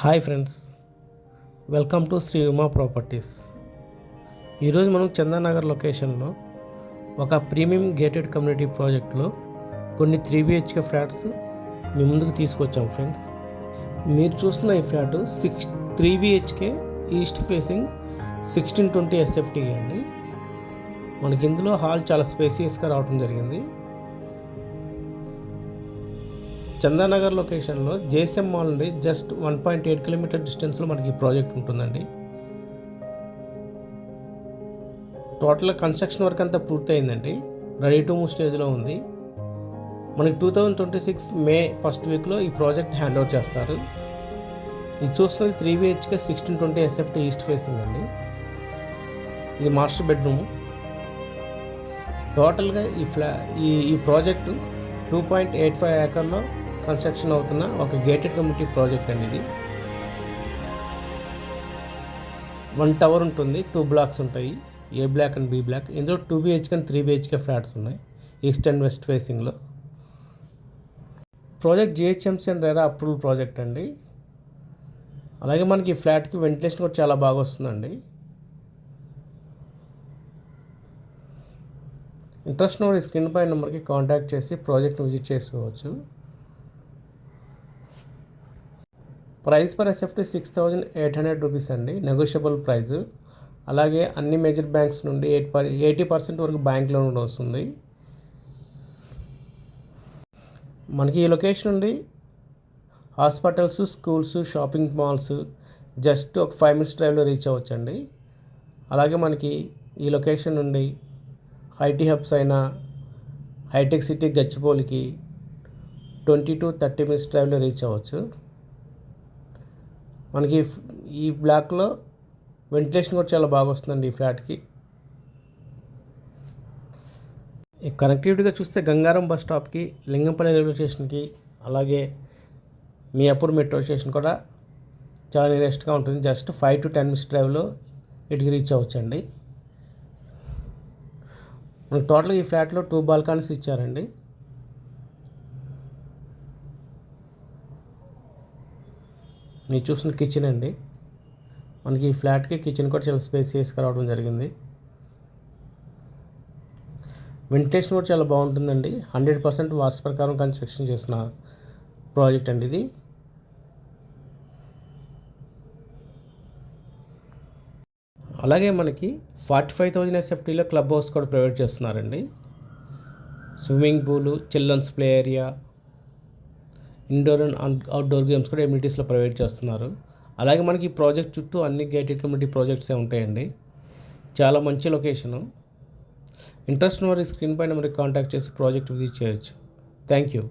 Hi friends, welcome to Shri Uma properties. ఈరోజు మనం చందానగర్ లొకేషన్లో ఒక ప్రీమియం గేటెడ్ కమ్యూనిటీ ప్రాజెక్ట్లో కొన్ని 3BHK ఫ్లాట్స్ మీ ముందుకు తీసుకొచ్చాం ఫ్రెండ్స్. మీరు చూస్తున్న ఈ flat 3BHK east facing 1620 SFT అండి. మనకి ఇందులో హాల్ చాలా స్పేసియస్గా రావడం జరిగింది. చందానగర్ లొకేషన్లో జేఎస్ఎం మాల్ నుండి జస్ట్ 1.8 కిలోమీటర్ డిస్టెన్స్లో మనకి ఈ ప్రాజెక్ట్ ఉంటుందండి. టోటల్ కన్స్ట్రక్షన్ వర్క్ అంతా పూర్తయిందండి. రెడీ టు మూవ్ స్టేజ్లో ఉంది. మనకి 2026 మే ఫస్ట్ వీక్లో ఈ ప్రాజెక్ట్ హ్యాండ్ ఓవర్ చేస్తారు. ఇది చూస్తున్నది 3BHK 1620 SFT ఈస్ట్ ఫేసింగ్ అండి. ఇది మాస్టర్ బెడ్రూమ్. టోటల్గా ఈ ప్రాజెక్టు 2.85 ఏకర్లో కన్స్ట్రక్షన్ అవుతున్న ఒక గేటెడ్ కమ్యూనిటీ ప్రాజెక్ట్ అండి. ఇది 1 టవర్ ఉంటుంది, 2 బ్లాక్స్ ఉంటాయి, A block and B block. ఇందులో 2BHK అండ్ 3BHK ఫ్లాట్స్ ఉన్నాయి ఈస్ట్ అండ్ వెస్ట్ ఫేసింగ్లో. Project GHMC and RERA approval project అండి. అలాగే మనకి ఈ ఫ్లాట్కి వెంటిలేషన్ కూడా చాలా బాగా వస్తుందండి. ఇంట్రెస్ట్ ఉన్న స్క్రీన్ పై నెంబర్కి కాంటాక్ట్ చేసి ప్రాజెక్ట్ని విజిట్ చేసుకోవచ్చు. ప్రైస్ పర్ SFT 6,800 రూపీస్ అండి, నెగోషియబుల్ ప్రైస్. అలాగే అన్ని మేజర్ బ్యాంక్స్ నుండి 80% వరకు బ్యాంక్ లోన్ కూడా వస్తుంది. మనకి ఈ లొకేషన్ నుండి hospitals, schools, shopping malls just ఒక 5 minutes డ్రైవ్లో రీచ్ అవ్వచ్చండి. అలాగే మనకి ఈ లొకేషన్ నుండి ఐటీ హబ్స్ అయిన హైటెక్ సిటీ గచ్చిబౌలికి 20 to 30 minutes డ్రైవ్లో రీచ్ అవ్వచ్చు. మనకి ఈ బ్లాక్లో వెంటిలేషన్ కూడా చాలా బాగా వస్తుందండి ఈ ఫ్లాట్కి. ఈ కనెక్టివిటీగా చూస్తే గంగారం బస్ స్టాప్కి, లింగంపల్లి రైల్వే స్టేషన్కి, అలాగే మియాపూర్ మెట్రో స్టేషన్ కూడా చాలా నియరెస్ట్గా ఉంటుంది. జస్ట్ 5 to 10 minutes డ్రైవ్లో ఇటుకి రీచ్ అవ్వచ్చండి. మనకి టోటల్గా ఈ ఫ్లాట్లో 2 బాల్కనీస్ ఇచ్చారండి. మీరు చూసిన కిచెన్ అండి. మనకి ఈ ఫ్లాట్కి కిచెన్ కూడా చాలా స్పేసియస్గా రావడం జరిగింది. వెంటిలేషన్ కూడా చాలా బాగుంటుందండి. 100% వాస్తు ప్రకారం కన్స్ట్రక్షన్ చేసిన ప్రాజెక్ట్ అండి ఇది. అలాగే మనకి 45,000 SFTలో క్లబ్ హౌస్ కూడా ప్రొవైడ్ చేస్తున్నారండి. స్విమ్మింగ్ పూలు, children's play area, indoor and outdoor games కూడా ఎమ్యూనిటీస్లో ప్రొవైడ్ చేస్తున్నారు. అలాగే మనకి ఈ ప్రాజెక్ట్ చుట్టూ అన్ని గేటెడ్ కమ్యూనిటీ ప్రాజెక్ట్సే ఉంటాయండి. చాలా మంచి లొకేషను. ఇంట్రెస్ట్ ఉన్న వారి స్క్రీన్ పైన మనకి కాంటాక్ట్ చేసి ప్రాజెక్ట్ విజిట్ చేయొచ్చు. Thank you.